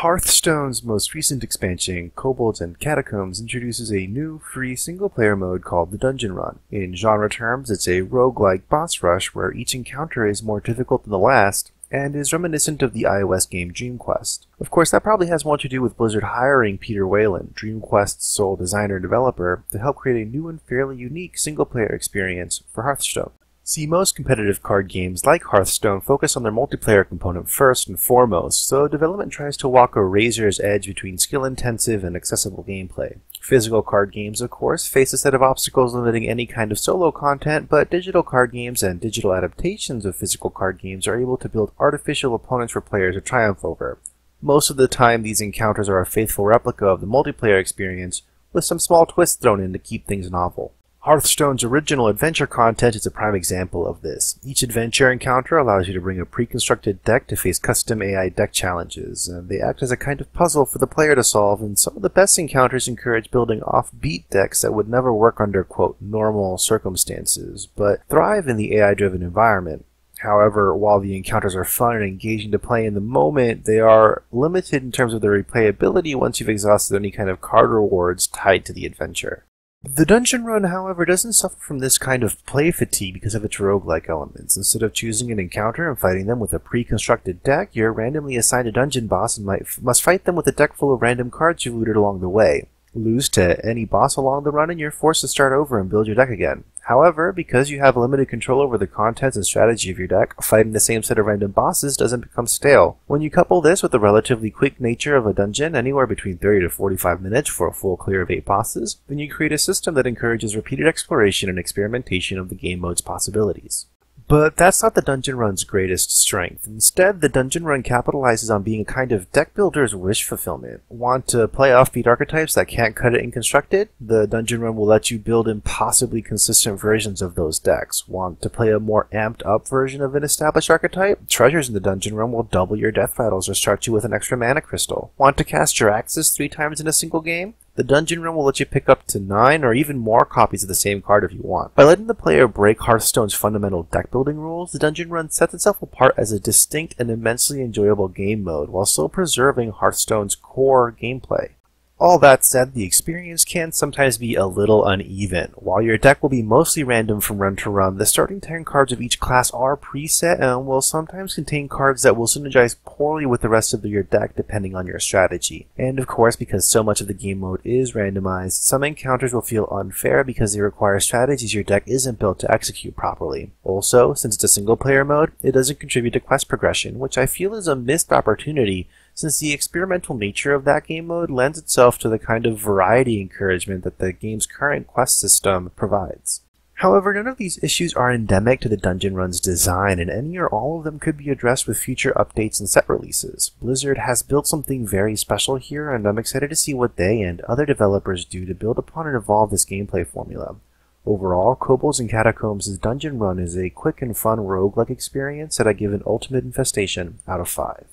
Hearthstone's most recent expansion, Kobolds and Catacombs, introduces a new, free single-player mode called the Dungeon Run. In genre terms, it's a roguelike boss rush where each encounter is more difficult than the last, and is reminiscent of the iOS game Dream Quest. Of course, that probably has more to do with Blizzard hiring Peter Whalen, Dream Quest's sole designer and developer, to help create a new and fairly unique single-player experience for Hearthstone. See, most competitive card games like Hearthstone focus on their multiplayer component first and foremost, so development tries to walk a razor's edge between skill-intensive and accessible gameplay. Physical card games, of course, face a set of obstacles limiting any kind of solo content, but digital card games and digital adaptations of physical card games are able to build artificial opponents for players to triumph over. Most of the time, these encounters are a faithful replica of the multiplayer experience, with some small twists thrown in to keep things novel. Hearthstone's original adventure content is a prime example of this. Each adventure encounter allows you to bring a pre-constructed deck to face custom AI deck challenges, and they act as a kind of puzzle for the player to solve, and some of the best encounters encourage building offbeat decks that would never work under, quote, normal circumstances, but thrive in the AI-driven environment. However, while the encounters are fun and engaging to play in the moment, they are limited in terms of their replayability once you've exhausted any kind of card rewards tied to the adventure. The Dungeon Run, however, doesn't suffer from this kind of play fatigue because of its roguelike elements. Instead of choosing an encounter and fighting them with a pre-constructed deck, you're randomly assigned a dungeon boss and must fight them with a deck full of random cards you looted along the way. Lose to any boss along the run and you're forced to start over and build your deck again. However, because you have limited control over the contents and strategy of your deck, fighting the same set of random bosses doesn't become stale. When you couple this with the relatively quick nature of a dungeon, anywhere between 30 to 45 minutes for a full clear of 8 bosses, then you create a system that encourages repeated exploration and experimentation of the game mode's possibilities. But that's not the Dungeon Run's greatest strength. Instead, the Dungeon Run capitalizes on being a kind of deck builder's wish fulfillment. Want to play offbeat archetypes that can't cut it in Constructed? The Dungeon Run will let you build impossibly consistent versions of those decks. Want to play a more amped up version of an established archetype? Treasures in the Dungeon Run will double your death rattles or start you with an extra mana crystal. Want to cast your axes 3 times in a single game? The Dungeon Run will let you pick up to 9 or even more copies of the same card if you want. By letting the player break Hearthstone's fundamental deck building rules, the Dungeon Run sets itself apart as a distinct and immensely enjoyable game mode while still preserving Hearthstone's core gameplay. All that said, the experience can sometimes be a little uneven. While your deck will be mostly random from run to run, the starting 10 cards of each class are preset and will sometimes contain cards that will synergize poorly with the rest of your deck depending on your strategy. And of course, because so much of the game mode is randomized, some encounters will feel unfair because they require strategies your deck isn't built to execute properly. Also, since it's a single player mode, it doesn't contribute to quest progression, which I feel is a missed opportunity since the experimental nature of that game mode lends itself to the kind of variety encouragement that the game's current quest system provides. However, none of these issues are endemic to the Dungeon Run's design, and any or all of them could be addressed with future updates and set releases. Blizzard has built something very special here, and I'm excited to see what they and other developers do to build upon and evolve this gameplay formula. Overall, Kobolds and Catacombs' Dungeon Run is a quick and fun roguelike experience that I give an ultimate infestation out of 5.